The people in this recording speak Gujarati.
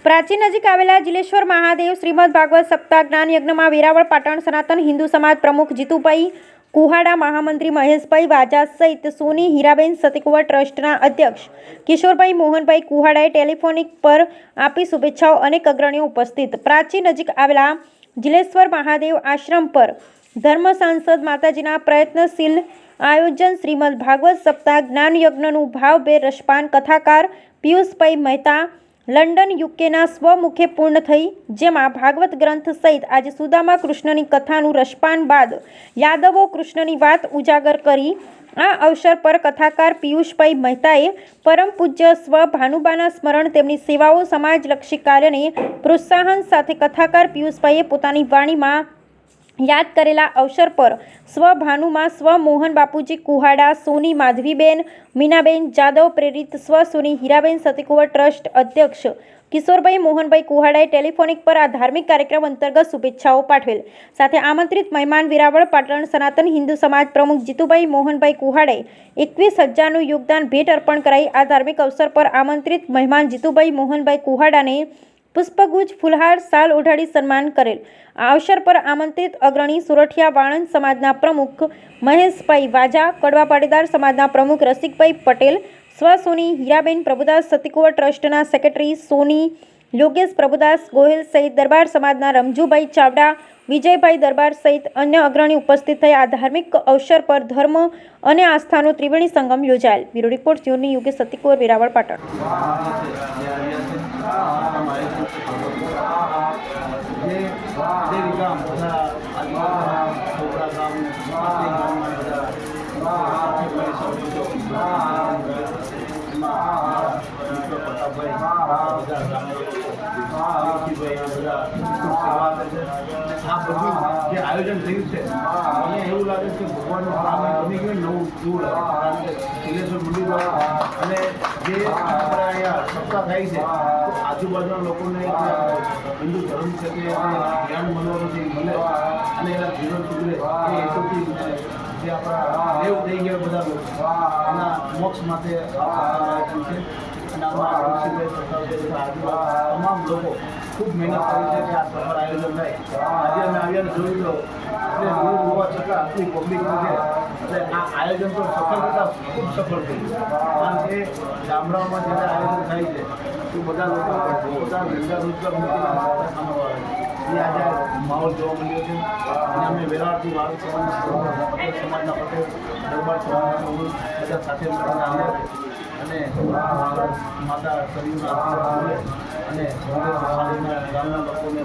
પ્રાચીન નજીક આવેલા જિલેશ્વર મહાદેવ શ્રીમદ ભાગવત સપ્તાહ જ્ઞાન યજ્ઞમાં વેરાવળ પાટણ સનાતન હિન્દુ સમાજ પ્રમુખ જીતુભાઈ કુહાડા, મહામંત્રી મહેશભાઈ વાજા સહિત સોની હીરાબેન સતીકુંવર ટ્રસ્ટના અધ્યક્ષ કિશોરભાઈ મોહનભાઈ કુહાડાએ ટેલિફોનિક પર આપી શુભેચ્છાઓ. અનેક અગ્રણીઓ ઉપસ્થિત. પ્રાચીન નજીક આવેલા જિલેશ્વર મહાદેવ આશ્રમ પર ધર્મ સાંસદ માતાજીના પ્રયત્નશીલ આયોજન શ્રીમદ ભાગવત સપ્તાહ જ્ઞાન યજ્ઞનું ભાવભેર રસપાન કથાકાર પિયુષભાઈ મહેતા લંડન યુકેના સ્વમુખે પૂર્ણ થઈ, જેમાં ભાગવત ગ્રંથ સહિત આજે સુદામા કૃષ્ણની કથાનું રસપાન બાદ યાદવો કૃષ્ણની વાત ઉજાગર કરી. આ અવસર પર કથાકાર પિયુષભાઈ મહેતાએ પરમ પૂજ્ય સ્વ ભાનુબાના સ્મરણ તેમની સેવાઓ સમાજલક્ષી કાર્યને પ્રોત્સાહન સાથે કથાકાર પિયુષભાઈએ પોતાની વાણીમાં યાદ કરેલા અવસર પર સ્વ ભાનુમાં સ્વ મોહન બાપુજી કુહાડા, સોની માધવીબેન, મીનાબેન જાદવ પ્રેરિત સ્વ સોની હીરાબેન સતીકુંવર ટ્રસ્ટ અધ્યક્ષ કિશોરભાઈ મોહનભાઈ કુહાડાએ ટેલિફોનિક પર આ ધાર્મિક કાર્યક્રમ અંતર્ગત શુભેચ્છાઓ પાઠવેલ. સાથે આમંત્રિત મહેમાન વેરાવળ પાટણ સનાતન હિન્દુ સમાજ પ્રમુખ જીતુભાઈ મોહનભાઈ કુહાડાએ 21,000નું યોગદાન ભેટ અર્પણ કરાઈ. આ ધાર્મિક અવસર પર આમંત્રિત મહેમાન જીતુભાઈ મોહનભાઈ કુહાડાને પુષ્પગુચ્છ, ફુલહાર, શાલ ઓઢાડી સન્માન કરેલ. આ અવસર પર આમંત્રિત અગ્રણી સોરઠિયા વાણંદ સમાજના પ્રમુખ મહેશભાઈ વાજા, કડવા પાટીદાર સમાજના પ્રમુખ રસિકભાઈ પટેલ, સ્વ સોની હીરાબેન પ્રભુદાસ સતીકુંવર ટ્રસ્ટના સેક્રેટરી સોની યોગેશ પ્રભુદાસ ગોહિલ સહિત દરબાર સમાજના રમજુભાઈ ચાવડા, વિજયભાઈ દરબાર સહિત અન્ય અગ્રણી ઉપસ્થિત થયા. આ ધાર્મિક અવસર પર ધર્મ અને આસ્થાનો ત્રિવેણી સંગમ યોજાયેલ. બ્યુરો રિપોર્ટ યોની યોગેશ સતીકુંવર, વેરાવળ, પાટણ. જે આયોજન થયું છે મને એવું લાગે છે ભગવાનનું કામ બની ગયું નવું જોવું લાગે, કારણ કે જિલેશ્વર મંદિર દ્વારા અને જે આપણે અહીંયા સપ્તાહ થાય છે તો આજુબાજુના લોકોને હિન્દુ ધર્મ છે કે જ્ઞાન મળવાનું છે મળે અને એના જીવન સુધરે એ હેતુથી જે આપણા દેવ થઈ ગયા બધા લોકો એના મોક્ષ માટે આયોજન છે. અને આજુબાજુ તમામ લોકો ખૂબ મહેનત કરી છે કે આ સફળ આયોજન થાય. આજે અમે આવ્યા જોઈ લો એટલે દૂર હોવા છતાં આટલી પબ્લિક છે એટલે આ આયોજન તો સફળ કરતાં ખૂબ સફળ થયું, કારણ કે ગામડાઓમાં જ્યારે આયોજન થાય છે તો બધા લોકો બધા ધંધા રોજગાર મૂકીને સાંભળવા આવે છે. એ આજે માહોલ જોવા મળ્યો છે અને અમે વેરાવળથી વાળંદ સમાજના પટેલ, દરબાર સમાજના બધા સાથે મળીને આવ્યા છે અને માતા શરીરના આશીર્વાદ અને ગામના લોકોને